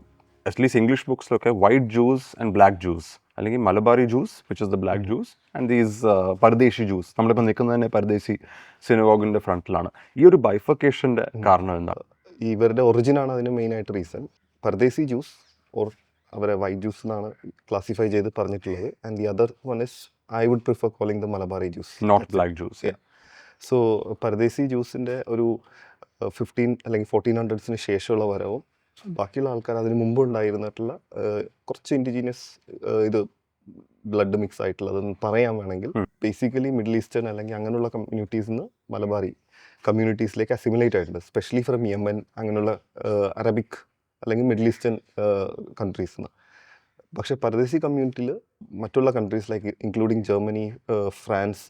at least English ബുക്സിലൊക്കെ white Jews and black Jews, അല്ലെങ്കിൽ Malabari Jews which is the black Jews, and these Paradesi Jews. നമ്മളിപ്പോൾ നിൽക്കുന്നത് തന്നെ പരദേശി സിനഗോഗിൻ്റെ ഫ്രണ്ടിലാണ്. ഈ ഒരു ബൈഫർക്കേഷൻ്റെ കാരണം എന്താണ്? ഇവരുടെ ഒറിജിനാണ് അതിന് മെയിനായിട്ട് റീസൺ. പരദേശി ജ്യൂസ് ഓർ അവരെ വൈറ്റ് ജ്യൂസ് എന്നാണ് ക്ലാസിഫൈ ചെയ്ത് പറഞ്ഞിട്ടുള്ളത്. And the other one is I would prefer calling the Malabari Jews, not black Jews. So Paradesi ജ്യൂസിൻ്റെ ഒരു 15 അല്ലെങ്കിൽ 1400s ശേഷമുള്ള വരവും ബാക്കിയുള്ള ആൾക്കാർ അതിന് മുമ്പ് ഉണ്ടായിരുന്നിട്ടുള്ള കുറച്ച് ഇൻഡിജീനിയസ് ഇത് ബ്ലഡ് മിക്സ് ആയിട്ടുള്ളതെന്ന് പറയാൻ വേണമെങ്കിൽ ബേസിക്കലി മിഡിൽ ഈസ്റ്റേൺ അല്ലെങ്കിൽ അങ്ങനെയുള്ള കമ്മ്യൂണിറ്റീസിൽ നിന്ന് മലബാറി കമ്മ്യൂണിറ്റീസിലേക്ക് അസിമുലേറ്റ് ആയിട്ടുണ്ട്. സ്പെഷ്യലി ഫ്രം യമൻ, അങ്ങനെയുള്ള അറബിക് അല്ലെങ്കിൽ മിഡിൽ ഈസ്റ്റേൺ കൺട്രീസിൽ നിന്ന്. പക്ഷേ പരദേശി കമ്മ്യൂണിറ്റിയിൽ മറ്റുള്ള countries like including Germany, France,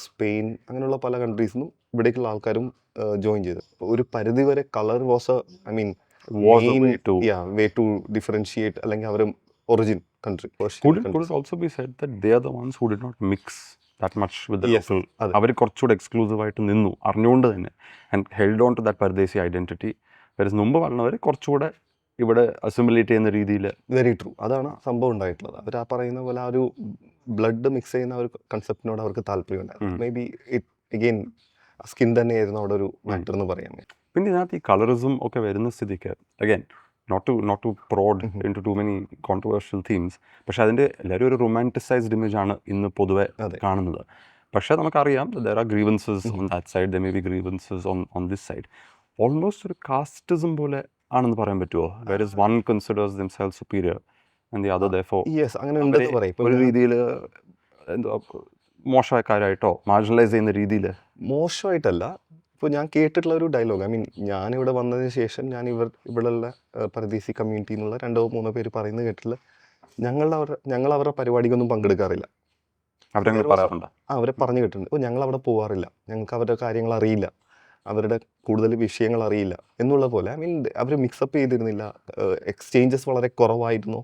Spain, അങ്ങനെയുള്ള പല കൺട്രീസിൽ നിന്നും ഇവിടേക്കുള്ള ആൾക്കാരും ജോയിൻ ചെയ്തു. ഒരു പരിധി വരെ colour was way to differentiate അല്ലെങ്കിൽ അവർ origin country. Could it also be said that they are the ones who did not mix that much with the local? അവർ കുറച്ചുകൂടെ എക്സ്ക്ലൂസീവ് ആയിട്ട് നിന്നു അറിഞ്ഞുകൊണ്ട് തന്നെ, and held on to that Paradesi identity. വേറെ മുമ്പ് പറഞ്ഞവർ കുറച്ചുകൂടെ ഇവിടെ അസിമുലേറ്റ് ചെയ്യുന്ന രീതിയിൽ. വെരി ട്രൂ, അതാണ് സംഭവം ഉണ്ടായിട്ടുള്ളത്. അവർ ആ പറയുന്ന പോലെ ആ ഒരു ബ്ലഡ് മിക്സ് ചെയ്യുന്ന ഒരു കൺസെപ്റ്റിനോട് അവർക്ക് താല്പര്യമുണ്ടായിരുന്നു. Maybe it again skin തന്നെയായിരുന്നു അവിടെ ഒരു മാറ്റർ എന്ന് പറയാൻ പറ്റും. പിന്നെ ഇതിനകത്ത് ഈ കളറിസം ഒക്കെ വരുന്ന സ്ഥിതിക്ക് again not to prod in too many controversial themes, പക്ഷെ അതിൻ്റെ എല്ലാവരും ഒരു റൊമാൻറ്റിസൈസ്ഡ് ഇമേജ് ആണ് ഇന്ന് പൊതുവെ കാണുന്നത്. പക്ഷേ നമുക്കറിയാം there are grievances on that side, there may be grievances on this side. Almost ഒരു കാസ്റ്റിസം പോലെ ആണെന്ന് പറയാൻ പറ്റുമോ? Where is one considers themselves superior and the other therefore ഒരു രീതിയിൽ എന്തോ മോശക്കാരായിട്ടോ മാർജിനലൈസ് ചെയ്യുന്ന രീതിയിൽ? മോശമായിട്ടല്ല. ഇപ്പോൾ ഞാൻ കേട്ടിട്ടുള്ള ഒരു ഡയലോഗ്, ഞാനിവിടെ വന്നതിന് ശേഷം ഞാൻ ഇവിടെയുള്ള പരദേശി കമ്മ്യൂണിറ്റിയിൽ നിന്നുള്ള 2-3 പേര് പറയുന്നത് കേട്ടിട്ടുള്ള, ഞങ്ങൾ അവരുടെ പരിപാടിക്കൊന്നും പങ്കെടുക്കാറില്ല. അവരെ പറഞ്ഞു കേട്ടിട്ടുണ്ട്. ഞങ്ങൾ അവിടെ പോകാറില്ല, ഞങ്ങൾക്ക് അവരുടെ കാര്യങ്ങൾ അറിയില്ല, അവരുടെ കൂടുതൽ വിഷയങ്ങൾ അറിയില്ല എന്നുള്ള പോലെ. അവർ മിക്സപ്പ് ചെയ്തിരുന്നില്ല, എക്സ്ചേഞ്ചസ് വളരെ കുറവായിരുന്നു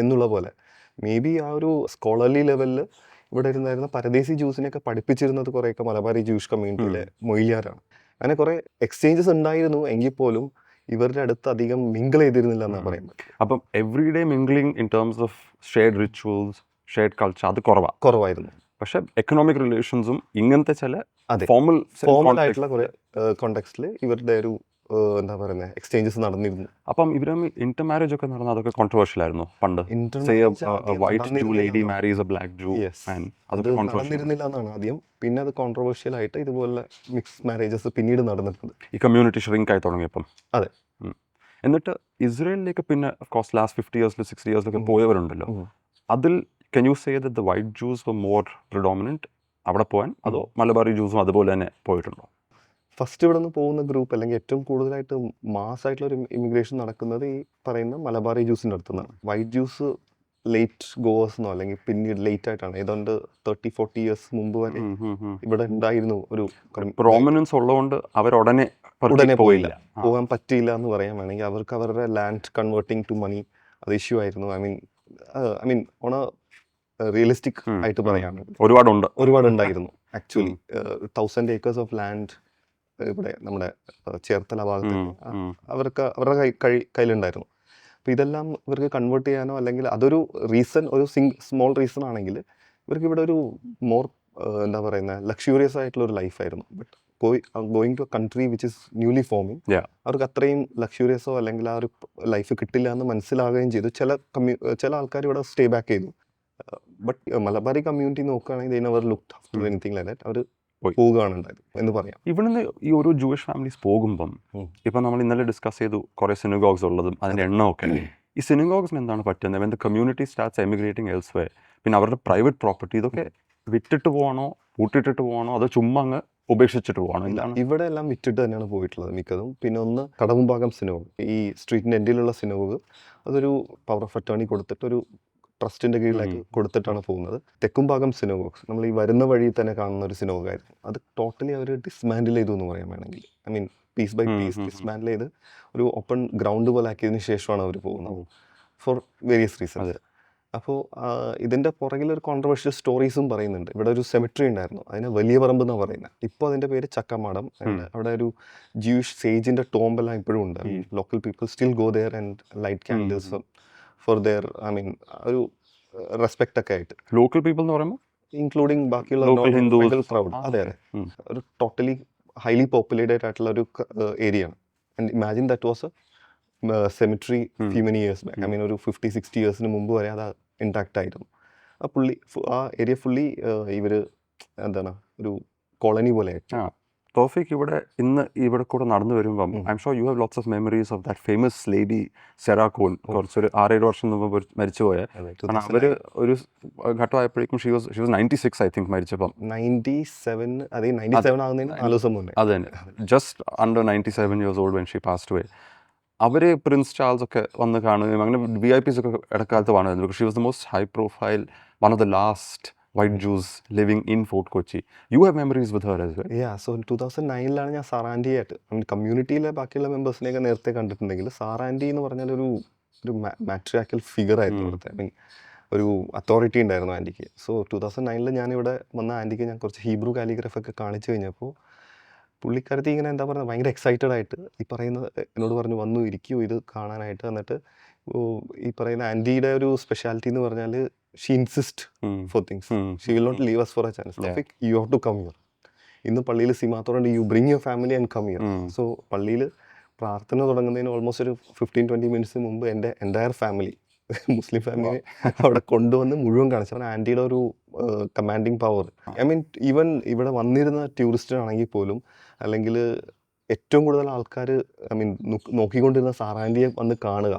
എന്നുള്ള പോലെ. മേ ബി ആ ഒരു സ്കോളർലി ലെവലിൽ ഇവിടെ ഇരുന്നായിരുന്ന പരദേശി ജ്യൂസിനെയൊക്കെ പഠിപ്പിച്ചിരുന്നത് കുറേയൊക്കെ മലബാറി ജൂഷ് കമ്മ്യൂണിറ്റിയിലെ മൊയ്ലിയാരാണ്. അങ്ങനെ കുറേ എക്സ്ചേഞ്ചസ് ഉണ്ടായിരുന്നു എങ്കിൽ പോലും ഇവരുടെ അടുത്ത് അധികം മിങ്കിൾ ചെയ്തിരുന്നില്ല എന്നാണ് പറയുന്നത്. അപ്പം every day mingling in terms of shared rituals, shared culture അത് കുറവായിരുന്നു. പക്ഷെ എക്കണോമിക് റിലേഷൻസും ഇങ്ങനത്തെ ചില അതെ. ഫോർമൽ ഫോർമൽ ആയിട്ടുള്ള കുറെ കോണ്ടെക്സ്റ്റിൽ ഇവരുടെ ഒരു എന്താ പറയുന്നത് എക്സ്ചേഞ്ചസ് നടന്നിരുന്നു. അപ്പം ഇവർ ഇന്റർ മാരേജ് ഒക്കെ നടന്ന അതൊക്കെ കോൺട്രവേഴ്ഷ്യൽ ആയിരുന്നു പണ്ട്. വൈറ്റ് ജൂ ലേഡി മാരീസ് എ ബ്ലാക്ക് ജൂ ആൻഡ് അത് നടന്നിരുന്നില്ല എന്നാണ് ആദ്യം. പിന്നെ അത് കോൺട്രവേഴ്ഷ്യൽ ആയിട്ട് ഇതുപോലെ മിക്സ് മാരേജസ് പിന്നീട് നടന്നിട്ടുണ്ട് ഈ കമ്മ്യൂണിറ്റി ഷ്രിങ്ക് ആയി തുടങ്ങിയപ്പം. അതെ. എന്നിട്ട് ഇസ്രയേലിലേക്ക് പിന്നെ കോഴ്സ് ലാസ്റ്റ് 50 years 60 years പോയവരുണ്ടല്ലോ. അതിൽ can you say that the white Jews were more predominant അവിടെ പോകാൻ, അതോ മലബാറി ജൂസും അതുപോലെ തന്നെ പോയിട്ടുണ്ടോ? ഫസ്റ്റ് ഇവിടെ നിന്ന് പോകുന്ന ഗ്രൂപ്പ് അല്ലെങ്കിൽ ഏറ്റവും കൂടുതലായിട്ട് മാസ് ആയിട്ടുള്ള ഒരു ഇമിഗ്രേഷൻ നടക്കുന്നത് ഈ പറയുന്ന മലബാറി ജ്യൂസിൻ്റെ അടുത്തുനിന്നാണ്. വൈറ്റ് ജ്യൂസ് ലേറ്റ് ഗോവേഴ്സ് അല്ലെങ്കിൽ പിന്നീട് ലേറ്റ് ആയിട്ടാണ്, ഏതാണ്ട് 30-40 years മുമ്പ് വരെ ഇവിടെ ഉണ്ടായിരുന്നു. ഒരു പ്രോമിനൻസ് ഉള്ളതുകൊണ്ട് അവരുടനെ പോയില്ല, പോകാൻ പറ്റിയില്ല എന്ന് പറയാൻ വേണമെങ്കിൽ. അവർക്ക് അവരുടെ ലാൻഡ് കൺവേർട്ടിങ് ടു മണി അത് ഇഷ്യൂ ആയിരുന്നു. ഐ മീൻ ഓൺ റിയലിസ്റ്റിക് ആയിട്ട് പറയുകയാണെങ്കിൽ ഒരുപാടുണ്ടായിരുന്നു. ആക്ച്വലി 1000 acres ഓഫ് ലാൻഡ് ഇവിടെ നമ്മുടെ ചേർത്തല ഭാഗത്ത് അവർക്ക് അവരുടെ കയ്യിലുണ്ടായിരുന്നു. അപ്പോൾ ഇതെല്ലാം ഇവർക്ക് കൺവേർട്ട് ചെയ്യാനോ അല്ലെങ്കിൽ അതൊരു റീസൺ, ഒരു സ്മോൾ റീസൺ ആണെങ്കിൽ ഇവർക്ക് ഇവിടെ ഒരു മോർ എന്താ പറയുന്നത് ലക്ഷൂറിയസ് ആയിട്ടുള്ള ഒരു ലൈഫായിരുന്നു. But going to a country which is newly forming, അവർക്ക് അത്രയും ലക്ഷൂറിയസോ അല്ലെങ്കിൽ ആ ഒരു ലൈഫ് കിട്ടില്ല എന്ന് മനസ്സിലാവുകയും ചെയ്തു. ചില ആൾക്കാർ ഇവിടെ സ്റ്റേ ബാക്ക് ചെയ്തു. ബട്ട് മലബാറി കമ്മ്യൂണിറ്റി നോക്കുകയാണെങ്കിൽ they never looked after anything like that. അവർ പോവുകയാണ് ഉണ്ടായത് എന്ന് പറയാം. ഇവിടുന്ന് ഈ ഓരോ ജൂയിഷ് ഫാമിലീസ് പോകുമ്പം ഇപ്പം നമ്മൾ ഇന്നലെ ഡിസ്കസ് ചെയ്തു കുറേ സിനഗോഗ്സ് ഉള്ളതും അതിൻ്റെ എണ്ണമൊക്കെ. ഈ സിനഗോഗ്സിന് എന്താണ് പറ്റുന്നത്? വെൻ ദ കമ്മ്യൂണിറ്റി സ്റ്റാർട്ട്സ് എമിഗ്രേറ്റിംഗ് എൽസ്വേ, പിന്നെ അവരുടെ പ്രൈവറ്റ് പ്രോപ്പർട്ടി ഇതൊക്കെ വിറ്റിട്ട് പോകണോ, പൂട്ടിട്ടിട്ട് പോകണോ, അതോ ചുമ്മാ അങ്ങ് ഉപേക്ഷിച്ചിട്ട് പോകണോ? എന്താണ്? ഇവിടെ എല്ലാം വിറ്റിട്ട് തന്നെയാണ് പോയിട്ടുള്ളത് മിക്കതും. പിന്നെ ഒന്ന് കടമുമ്പാകം സിനഗോഗ്, ഈ സ്ട്രീറ്റിൻ്റെ എൻഡിലുള്ള സിനഗോഗ്, അതൊരു പവർ ഓഫ് അറ്റോർണി കൊടുത്തിട്ട് ഒരു ട്രസ്റ്റിൻ്റെ കീഴിലേക്ക് കൊടുത്തിട്ടാണ് പോകുന്നത്. തെക്കുംഭാഗം സിനഗോഗ്സ് നമ്മൾ ഈ വരുന്ന വഴിയിൽ തന്നെ കാണുന്ന ഒരു സിനഗോഗായിരുന്നു. അത് ടോട്ടലി അവർ ഡിസ്മാൻഡിൽ ചെയ്തു എന്ന് പറയാൻ വേണമെങ്കിൽ. I mean piece by piece dismantle ചെയ്ത് ഒരു ഓപ്പൺ ഗ്രൗണ്ട് പോലെ ആക്കിയതിന് ശേഷമാണ് അവർ പോകുന്നത് ഫോർ വേരിയസ് റീസൺസ്. അപ്പോൾ ഇതിൻ്റെ പുറകിൽ ഒരു കോൺട്രവേഴ്ഷ്യൽ സ്റ്റോറീസും പറയുന്നുണ്ട്. ഇവിടെ ഒരു സെമിട്രി ഉണ്ടായിരുന്നു, അതിന് വലിയ പറമ്പ് എന്നാണ് പറയുന്നത്. ഇപ്പോൾ അതിൻ്റെ പേര് ചക്കമാടം. അവിടെ ഒരു ജൂയിഷ് സേജിൻ്റെ ടോംബെല്ലാം ഇപ്പോഴും ഉണ്ട്. Local people still go there and light candles for their ഒരു റെസ്പെക്റ്റ് ഒക്കെ ആയിട്ട്. ലോക്കൽ പീപ്പിൾ എന്ന് പറയുമ്പോൾ ഇൻക്ലൂഡിങ് ബാക്കിയുള്ള ക്രൗഡ്. അതെ അതെ, ഒരു ടോട്ടലി ഹൈലി പോപ്പുലേറ്റഡ് ആയിട്ടുള്ള ഒരു ഏരിയ ആണ്. And imagine that was A cemetery few many years back. I mean ഒരു 50-60 years മുമ്പ് വരെ അത് ഇൻടാക്റ്റ് ആയിരുന്നു. ആ ഏരിയ ഫുള്ളി ഇവർ എന്താണ് ഒരു കോളനി പോലെ ആയിട്ട്. തോഫിക് ഇവിടെ കൂടെ നടന്നു വരുമ്പം I am sure you have lots of memories of that famous lady Sarah Cohen. കുറച്ചൊരു 6-7 വർഷം മുമ്പ് മരിച്ചുപോയ. കാരണം അവർ ഒരു ഘട്ടമായപ്പോഴേക്കും ഷി വാസ് 96 ഐ തിങ്ക് മരിച്ചപ്പം. 97 ആകുന്നതിന് 4 ദിവസം മുന്നേ. അത് തന്നെ, just under 97 years old when she passed away. അവർ പ്രിൻസ് ചാൾസ് ഒക്കെ വന്ന് കാണുകയും അങ്ങനെ VIPs ഒക്കെ ഇടക്കാലത്ത് കാണുമായിരുന്നു. Because she was the most high profile, one of the last white Jews living in Fort Kochi. You have memories with her as well? Yeah, so 2009 ഞാൻ സാറാൻഡി ആയിട്ട് കമ്മ്യൂണിറ്റിയിലെ ബാക്കിയുള്ള മെമ്പേഴ്സിനെയൊക്കെ നേരത്തെ കണ്ടിട്ടുണ്ടെങ്കിൽ സാറാൻഡി എന്ന് പറഞ്ഞാൽ ഒരു മാട്രിയാക്കൽ ഫിഗർ ആയിരുന്നു ഇവിടുത്തെ. ഐ മീൻ ഒരു അതോറിറ്റി ഉണ്ടായിരുന്നു ആൻറ്റിക്ക്. സോ 2009 ഞാനിവിടെ വന്ന ആൻറ്റിക്ക് ഞാൻ കുറച്ച് ഹീബ്രു കാലിഗ്രാഫ് ഒക്കെ കാണിച്ചു കഴിഞ്ഞപ്പോൾ പുള്ളിക്കാരത്തി ഇങ്ങനെ എന്താ പറയുക ഭയങ്കര എക്സൈറ്റഡ് ആയിട്ട് ഈ പറയുന്നത് എന്നോട് പറഞ്ഞു, വന്നു ഇരിക്കൂ ഇത് കാണാനായിട്ട്. എന്നിട്ട് ഈ പറയുന്ന ആൻറ്റിയുടെ ഒരു സ്പെഷ്യാലിറ്റി എന്ന് പറഞ്ഞാൽ she insist for things. She will not leave us for a chance. You have to come here. ഇന്ന് പള്ളിയിൽ സിമാത്തോറുണ്ട്, you bring your family and come here. So പള്ളിയിൽ പ്രാർത്ഥന തുടങ്ങുന്നതിന് ഓൾമോസ്റ്റ് ഒരു 15-20 minutes മുമ്പ് എൻ്റെ എൻ്റയർ ഫാമിലി, മുസ്ലിം ഫാമിലി അവിടെ കൊണ്ടുവന്ന് മുഴുവൻ കാണിച്ചു. അവൻ ആൻറ്റിയുടെ ഒരു commanding power. I mean even ഇവിടെ വന്നിരുന്ന ടൂറിസ്റ്റിനാണെങ്കിൽ പോലും, അല്ലെങ്കിൽ ഏറ്റവും കൂടുതൽ ആൾക്കാർ ഐ മീൻ നോക്കിക്കൊണ്ടിരുന്ന സാറാൻറ്റിയെ വന്ന് കാണുക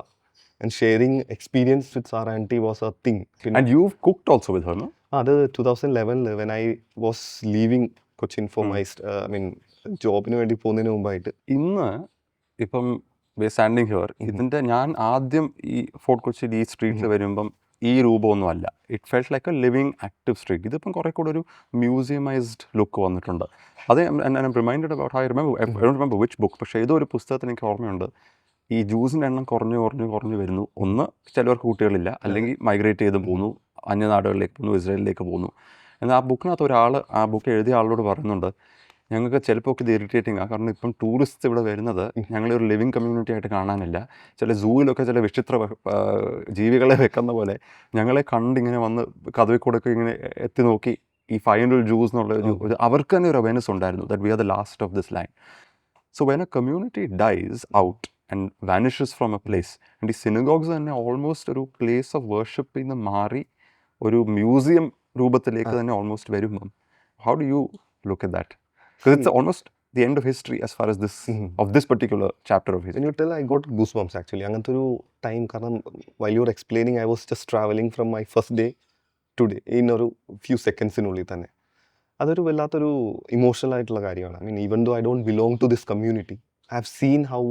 and sharing experience with Sarah auntie was a thing. And you've cooked also with her, no? അത് 2011 when I was leaving Cochin for my I mean ജോബിന് വേണ്ടി പോകുന്നതിന് മുമ്പായിട്ട്. ഇന്ന് ഇപ്പം സ്റ്റാൻഡിങ് ഹിയർ, ഇതിൻ്റെ ഞാൻ ആദ്യം ഈ ഫോർട്ട് കൊച്ചിയിൽ ഈ സ്ട്രീറ്റിൽ വരുമ്പം ഈ രൂപമൊന്നും അല്ല. It felt like A living active street. ഇതിപ്പം കുറേ കൂടെ ഒരു മ്യൂസിയമൈസ്ഡ് ലുക്ക് വന്നിട്ടുണ്ട്. അത് reminded about I don't remember which book, പക്ഷേ ഏതോ ഒരു പുസ്തകത്തിന് എനിക്ക് ഓർമ്മയുണ്ട്. ഈ ജൂസിൻ്റെ എണ്ണം കുറഞ്ഞു വരുന്നു. ഒന്ന്, ചിലവർക്ക് കുട്ടികളില്ല, അല്ലെങ്കിൽ മൈഗ്രേറ്റ് ചെയ്ത് പോകുന്നു, അന്യനാടുകളിലേക്ക് പോകുന്നു, ഇസ്രായേലിലേക്ക് പോകുന്നു. എന്നാൽ ആ ബുക്കിനകത്ത് ഒരാൾ, ആ ബുക്ക് എഴുതിയ ആളോട് പറയുന്നുണ്ട്, ഞങ്ങൾക്ക് ചിലപ്പോൾ ഇത് ഇറിറ്റേറ്റിംഗ് ആണ്, കാരണം ഇപ്പം ടൂറിസ്റ്റ് ഇവിടെ വരുന്നത് ഞങ്ങളൊരു ലിവിങ് കമ്മ്യൂണിറ്റി ആയിട്ട് കാണാനില്ല. ചില സൂവിലൊക്കെ ചില വിചിത്ര ജീവികളെ വെക്കുന്ന പോലെ ഞങ്ങളെ കണ്ടിങ്ങനെ വന്ന് കഥവിക്കൂടൊക്കെ ഇങ്ങനെ എത്തി നോക്കി ഈ 500 Jews എന്നുള്ള അവർക്ക് തന്നെ ഒരു അവയർനെസ് ഉണ്ടായിരുന്നു that we are the last of this line. So when a community dies out and vanishes from a place, and ഈ സിനഗോഗ്സ് തന്നെ ഓൾമോസ്റ്റ് ഒരു പ്ലേസ് ഓഫ് വർഷിപ്പിൽ നിന്ന് മാറി ഒരു മ്യൂസിയം രൂപത്തിലേക്ക് തന്നെ ഓൾമോസ്റ്റ് വരുമ്പം how do you look at that? Because it's almost the end of history as far as this of this particular chapter of history. When you tell, I got goosebumps actually. അങ്ങനത്തെ ഒരു time, കാരണം while you were explaining I was just traveling from my first day today in ഒരു few secondsനുള്ളിൽ തന്നെ. അതൊരു വല്ലാത്തൊരു emotional ആയിട്ടുള്ള കാര്യമാണ്. I mean, even though I don't belong to this community, I have seen how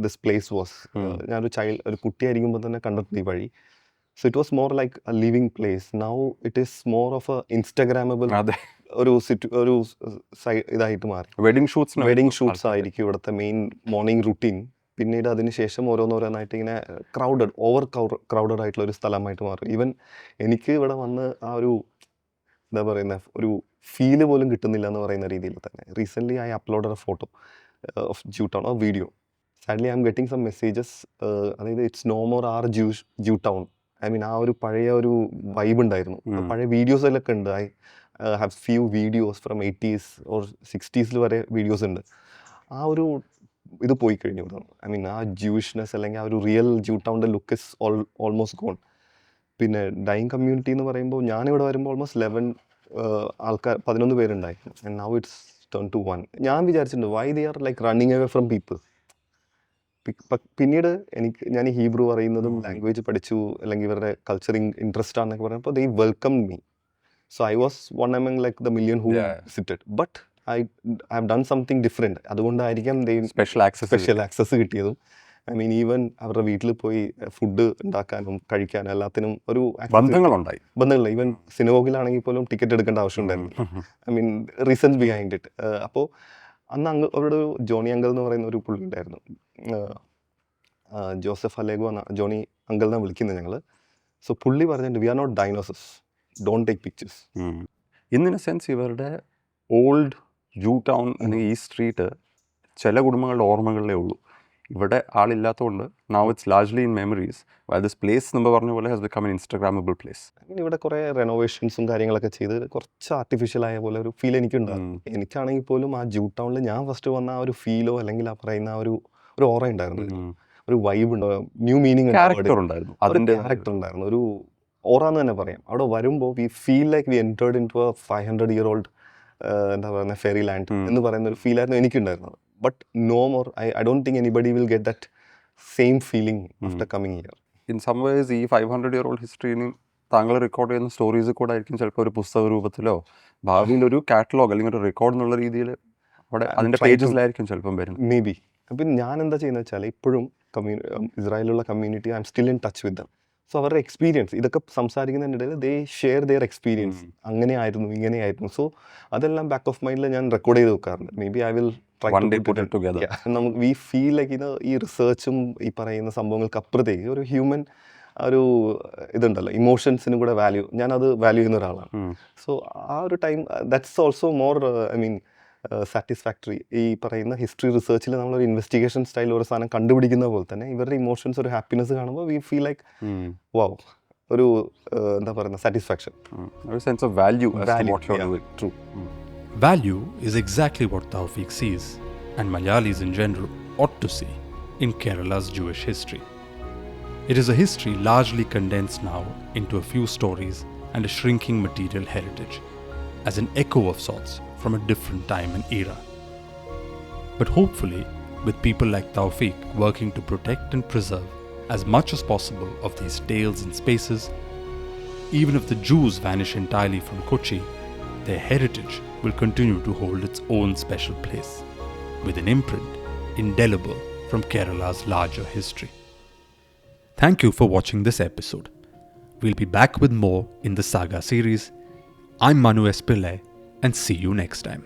this place was. ഞാനൊരു ഒരു കുട്ടിയായിരിക്കുമ്പോൾ തന്നെ കണ്ടിട്ടുണ്ട് ഈ വഴി. So it was more like a living place. Now it is more of a Instagrammable ഒരു ഇതായിട്ട് മാറി. Wedding shoots ആയിരിക്കും ഇവിടുത്തെ മെയിൻ മോർണിംഗ് റുട്ടീൻ. പിന്നീട് അതിനുശേഷം ഓരോന്നോരോന്നായിട്ട് ഇങ്ങനെ ഓവർ ക്രൗഡഡ് ആയിട്ടുള്ള ഒരു സ്ഥലമായിട്ട് മാറും. ഈവൻ എനിക്ക് ഇവിടെ വന്ന് ആ ഒരു എന്താ പറയുന്ന ഒരു ഫീല് പോലും കിട്ടുന്നില്ല എന്ന് പറയുന്ന രീതിയിൽ തന്നെ. Recently I uploaded a photo of Jew Town, of video. Sadly I am getting some messages, അതായത് it's no more our Jew Town. I mean, ആ ഒരു പഴയ ഒരു വൈബ് ഉണ്ടായിരുന്നു. പഴയ വീഡിയോസിലൊക്കെ ഉണ്ട്. I have few videos from 80s or 60s വരെ വീഡിയോസ് ഉണ്ട്. ആ ഒരു ഇത് പോയി കഴിഞ്ഞു. ഐ മീൻ, ആ ജൂഷ്നെസ് അല്ലെങ്കിൽ ആ ഒരു റിയൽ ജൂ ടൗണിൻ്റെ ലുക്ക് ഇസ് ഓൾമോസ്റ്റ് ഗോൺ. പിന്നെ ഡൈയിങ് കമ്മ്യൂണിറ്റി എന്ന് പറയുമ്പോൾ ഞാനിവിടെ വരുമ്പോൾ ഓൾമോസ്റ്റ് 11 പേരുണ്ടായിരുന്നു. And now it's turn to 1. ഞാൻ വിചാരിച്ചിട്ടുണ്ട് why they are like running away from people. പിന്നീട് ഞാൻ ഈ ഹീബ്രു പറയുന്നതും ലാംഗ്വേജ് പഠിച്ചു, അല്ലെങ്കിൽ ഇവരുടെ കൾച്ചറിങ് ഇൻട്രസ്റ്റ് ആണെന്നൊക്കെ പറഞ്ഞപ്പോൾ they welcome me. So I was one among like the million who visited, but I have done something different. അതുകൊണ്ടായിരിക്കാം സ്പെഷ്യൽ ആക്സസ് കിട്ടിയതും. ഐ മീൻ, ഈവൻ അവരുടെ വീട്ടിൽ പോയി ഫുഡ് ഉണ്ടാക്കാനും കഴിക്കാനും എല്ലാത്തിനും ഒരു ബന്ധങ്ങളുണ്ടായി. ഈവൻ സിനഗോഗിലാണെങ്കിൽ പോലും ടിക്കറ്റ് എടുക്കേണ്ട ആവശ്യം ഉണ്ടായിരുന്നു. I mean, reasons behind it. അപ്പോൾ അന്ന് അവരുടെ ഒരു ജോണി അങ്കിൾ എന്ന് പറയുന്ന ഒരു പുള്ളി ഉണ്ടായിരുന്നു. ജോസഫ് അലേഗോ എന്ന ജോണി അങ്കിൾ എന്നാണ് വിളിക്കുന്നത് ഞങ്ങൾ. സോ പുള്ളി പറഞ്ഞിട്ടുണ്ട്, we are not dinosaurs, don't take pictures. In a sense ഇവരുടെ ഓൾഡ് ജൂ ടൗൺ അല്ലെങ്കിൽ ഈ സ്ട്രീറ്റ് ചില കുടുംബങ്ങളുടെ ഓർമ്മകളിലേ ഉള്ളൂ. ഇവിടെ ആളില്ലാത്തതുകൊണ്ട് now it's largely in memories. This place നമ്മൾ പറഞ്ഞ പോലെ has become an Instagrammable place. ഇവിടെ കുറേ റെനോവേഷൻസും കാര്യങ്ങളൊക്കെ ചെയ്ത് കുറച്ച് ആർട്ടിഫിഷ്യൽ ആയ പോലെ ഒരു ഫീൽ എനിക്കുണ്ടാകും. എനിക്കാണെങ്കിൽ പോലും ആ ജൂ ടൗണിൽ ഞാൻ ഫസ്റ്റ് വന്ന ആ ഒരു ഫീലോ അല്ലെങ്കിൽ ആ പറയുന്ന ആ ഒരു ഓറ ഉണ്ടായിരുന്നു, ഒരു വൈബ് ഉണ്ടാകും, ന്യൂ മീനിങ് ഉണ്ടായിരുന്നു, അതിൻ്റെ ക്യാരക്ടർ ഉണ്ടായിരുന്നു, ഒരു ഓറാന്ന് തന്നെ പറയാം. അവിടെ വരുമ്പോൾ we feel like we entered into a 500-year-old എന്താ പറയുക ഫെറി ലാൻഡ് എന്ന് പറയുന്ന ഒരു ഫീലായിരുന്നു എനിക്കുണ്ടായിരുന്നത്. But no more, I don't think anybody will get that same feeling after coming here. In some ways ഈ 500-year-old ഹിസ്റ്ററിനും താങ്കൾ റെക്കോർഡ് ചെയ്യുന്ന സ്റ്റോറീസ് കൂടെ ആയിരിക്കും ചിലപ്പോൾ ഒരു പുസ്തക രൂപത്തിലോ ഭാവിയിൽ ഒരു കാറ്റലോഗ് അല്ലെങ്കിൽ ഒരു റെക്കോർഡ് എന്നുള്ള രീതിയിൽ അവിടെ അതിൻ്റെ പേജസിലായിരിക്കും ചിലപ്പം വരുന്നത്. Maybe. അപ്പം ഞാൻ എന്താ ചെയ്യുന്നത് വെച്ചാൽ ഇപ്പോഴും ഇസ്രായേലുള്ള community I am still in touch with them. So അവരുടെ എക്സ്പീരിയൻസ് ഇതൊക്കെ സംസാരിക്കുന്നതിനിടയിൽ ദേ ഷെയർ ദെയർ എക്സ്പീരിയൻസ്. അങ്ങനെയായിരുന്നു, ഇങ്ങനെയായിരുന്നു. സോ അതെല്ലാം ബാക്ക് ഓഫ് മൈൻഡിൽ ഞാൻ റെക്കോർഡ് ചെയ്ത് വെക്കാറുണ്ട്. മേ ബി ഐ വിൽ നമുക്ക് വി ഫീൽ ലൈക്ക് ഇത് ഈ റിസർച്ചും ഈ പറയുന്ന സംഭവങ്ങൾക്ക് അപ്പുറത്തേക്ക് ഒരു ഹ്യൂമൻ ഒരു ഇതുണ്ടല്ലോ, ഇമോഷൻസിനും കൂടെ വാല്യൂ, ഞാനത് വാല്യൂ ചെയ്യുന്ന ഒരാളാണ്. സോ ആ ഒരു time that's also more I mean satisfactory. ഈ പറയുന്ന ഹിസ്റ്ററി റിസർച്ചിൽ നമ്മളൊരു ഇൻവെസ്റ്റിഗേഷൻ സ്റ്റൈൽ ഒരു സാധനം കണ്ടുപിടിക്കുന്ന പോലെ തന്നെ ഇവരുടെ ഇമോഷൻസ്, ഒരു ഹാപ്പിനെസ് കാണുമ്പോൾ വി ഫീൽ ലൈക്ക് വാവ്, ഒരു എന്താ പറയുന്ന സാറ്റിസ്ഫാക്ഷൻ, ഒരു sense of value. True. Value is exactly what Tawfiq sees, and Malayalis in general ought to see, in Kerala's Jewish history. It is a history largely condensed now into a few stories and a shrinking material heritage, as an echo of sorts from a different time and era. But hopefully, with people like Tawfiq working to protect and preserve as much as possible of these tales and spaces, even if the Jews vanish entirely from Kochi, their heritage will continue to hold its own special place, with an imprint indelible from Kerala's larger history. Thank you for watching this episode. We'll be back with more in the Saga series. I'm Manu S. Pillai, and see you next time.